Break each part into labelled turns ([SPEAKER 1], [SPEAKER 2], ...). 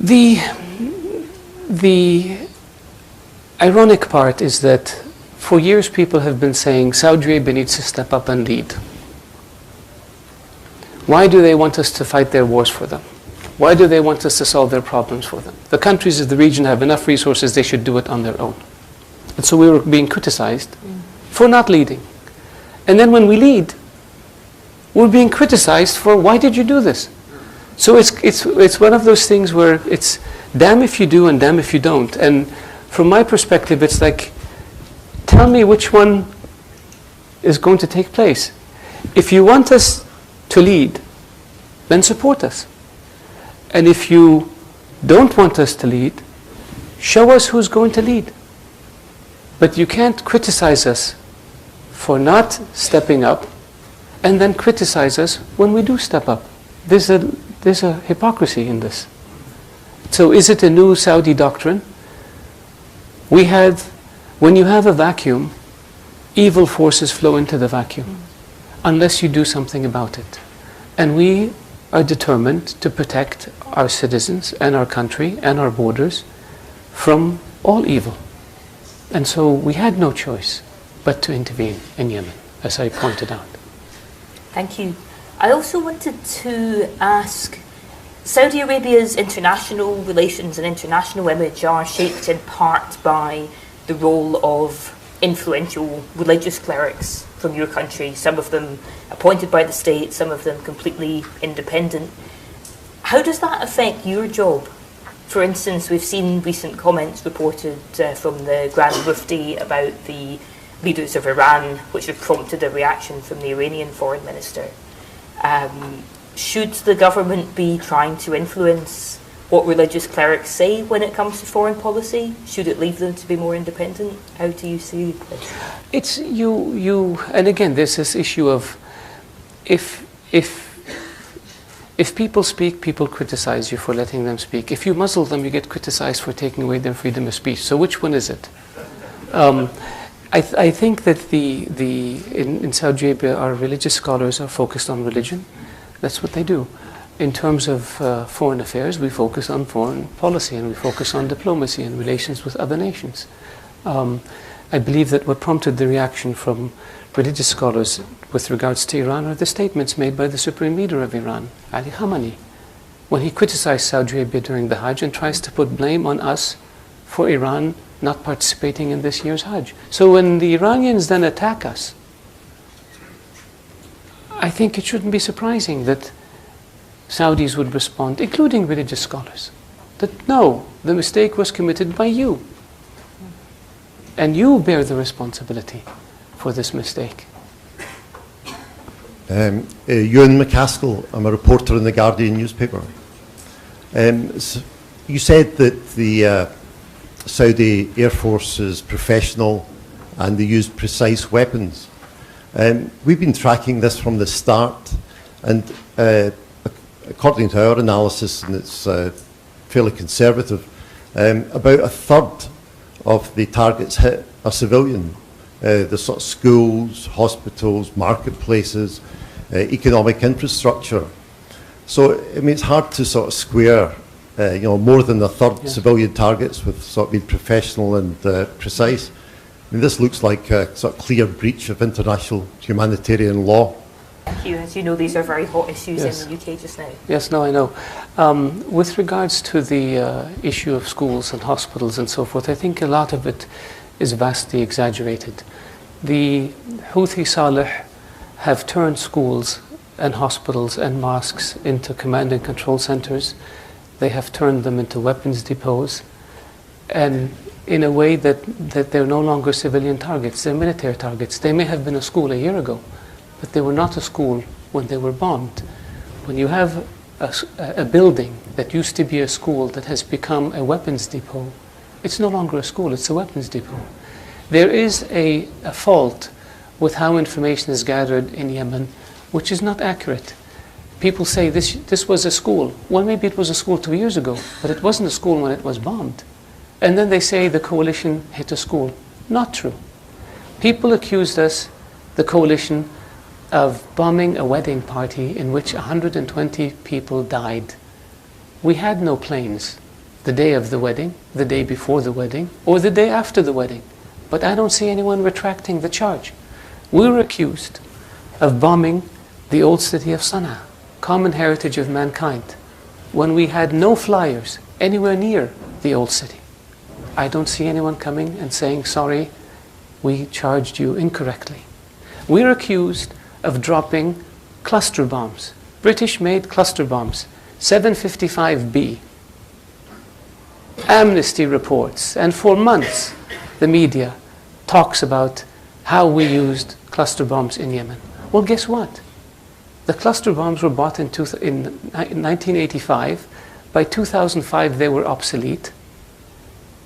[SPEAKER 1] The ironic part is that for years people have been saying Saudi Arabia needs to step up and lead. Why do they want us to fight their wars for them? Why do they want us to solve their problems for them? The countries of the region have enough resources, they should do it on their own. And so we were being criticized for not leading. And then when we lead, we're being criticized for, why did you do this? So it's one of those things where it's damn if you do and damn if you don't. And from my perspective, it's like, tell me which one is going to take place. If you want us to lead, then support us. And if you don't want us to lead, show us who's going to lead. But you can't criticize us for not stepping up and then criticize us when we do step up. There's a hypocrisy in this. So is it a new Saudi doctrine? When you have a vacuum, evil forces flow into the vacuum unless you do something about it. And we are determined to protect our citizens and our country and our borders from all evil. And so we had no choice but to intervene in Yemen, as I pointed out.
[SPEAKER 2] Thank you. I also wanted to ask, Saudi Arabia's international relations and international image are shaped in part by the role of influential religious clerics from your country, some of them appointed by the state, some of them completely independent. How does that affect your job? For instance, we've seen recent comments reported from the Grand Mufti about the leaders of Iran, which have prompted a reaction from the Iranian foreign minister. Should the government be trying to influence what religious clerics say when it comes to foreign policy? Should it leave them to be more independent? How do you see this?
[SPEAKER 1] It's and again, there's this issue of if people speak, people criticize you for letting them speak. If you muzzle them, you get criticized for taking away their freedom of speech. So which one is it? I think that in Saudi Arabia, our religious scholars are focused on religion. That's what they do. In terms of foreign affairs, we focus on foreign policy and we focus on diplomacy and relations with other nations. I believe that what prompted the reaction from religious scholars with regards to Iran are the statements made by the supreme leader of Iran, Ali Khamenei, when he criticized Saudi Arabia during the Hajj and tries to put blame on us for Iran not participating in this year's Hajj. So when the Iranians then attack us, I think it shouldn't be surprising that Saudis would respond, including religious scholars, that no, the mistake was committed by you. And you bear the responsibility for this mistake.
[SPEAKER 3] Ewan McCaskill, I'm a reporter in the Guardian newspaper. You said that the Saudi Air Force is professional and they use precise weapons. We've been tracking this from the start, and according to our analysis, and it's fairly conservative, about a third of the targets hit are civilian. The sort of schools, hospitals, marketplaces, economic infrastructure. So I mean, it's hard to sort of square, more than a third civilian targets with sort of being professional and precise. I mean, this looks like a sort of clear breach of international humanitarian law.
[SPEAKER 2] Thank you. As you know, these are very hot issues in the UK just now.
[SPEAKER 1] Yes, no, I know. With regards to the issue of schools and hospitals and so forth, I think a lot of it is vastly exaggerated. The Houthi Saleh have turned schools and hospitals and mosques into command and control centers. They have turned them into weapons depots, and in a way that they're no longer civilian targets, they're military targets. They may have been a school a year ago, but they were not a school when they were bombed. When you have a building that used to be a school that has become a weapons depot, it's no longer a school, it's a weapons depot. There is a fault with how information is gathered in Yemen, which is not accurate. People say this was a school. Well, maybe it was a school 2 years ago, but it wasn't a school when it was bombed. And then they say the coalition hit a school. Not true. People accused us, the coalition, of bombing a wedding party in which 120 people died. We had no planes the day of the wedding, the day before the wedding, or the day after the wedding. But I don't see anyone retracting the charge. We were accused of bombing the old city of Sana'a, common heritage of mankind, when we had no flyers anywhere near the old city. I don't see anyone coming and saying, sorry, we charged you incorrectly. We're accused of dropping cluster bombs, British-made cluster bombs, 755B. Amnesty reports, and for months the media talks about how we used cluster bombs in Yemen. Well, guess what? The cluster bombs were bought in 1985. By 2005 they were obsolete.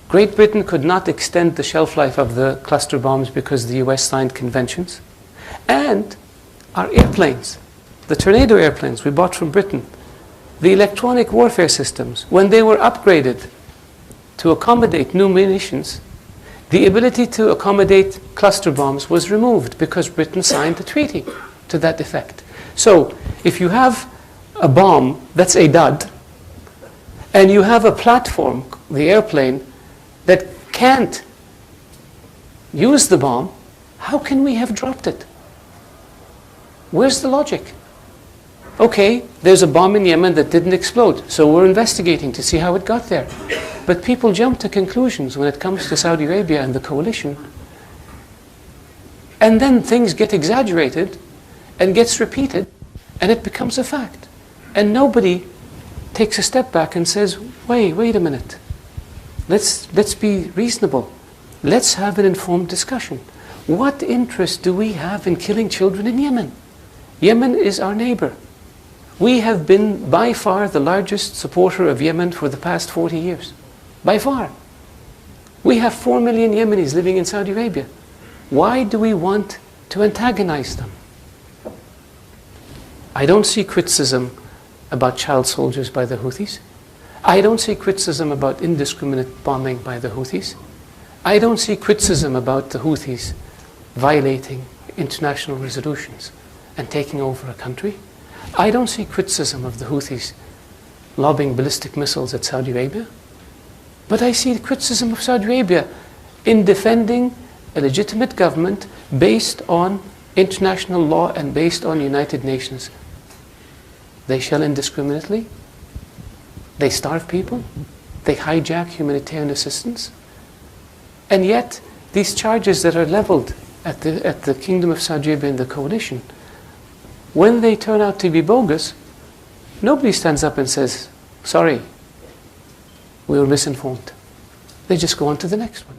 [SPEAKER 1] Great Britain could not extend the shelf life of the cluster bombs because the US signed conventions. And our airplanes, the Tornado airplanes we bought from Britain, the electronic warfare systems, when they were upgraded to accommodate new munitions, the ability to accommodate cluster bombs was removed because Britain signed a treaty to that effect. So if you have a bomb that's a dud, and you have a platform, the airplane, that can't use the bomb, how can we have dropped it? Where's the logic? Okay, there's a bomb in Yemen that didn't explode, so we're investigating to see how it got there. But people jump to conclusions when it comes to Saudi Arabia and the coalition. And then things get exaggerated and gets repeated, and it becomes a fact. And nobody takes a step back and says, wait a minute. Let's be reasonable. Let's have an informed discussion. What interest do we have in killing children in Yemen? Yemen is our neighbor. We have been by far the largest supporter of Yemen for the past 40 years. By far. We have 4 million Yemenis living in Saudi Arabia. Why do we want to antagonize them? I don't see criticism about child soldiers by the Houthis. I don't see criticism about indiscriminate bombing by the Houthis. I don't see criticism about the Houthis violating international resolutions and taking over a country. I don't see criticism of the Houthis lobbing ballistic missiles at Saudi Arabia. But I see criticism of Saudi Arabia in defending a legitimate government based on international law and based on United Nations. They shell indiscriminately. They starve people. They hijack humanitarian assistance. And yet, these charges that are leveled at the Kingdom of Saudi Arabia and the coalition, when they turn out to be bogus, nobody stands up and says, sorry, we were misinformed. They just go on to the next one.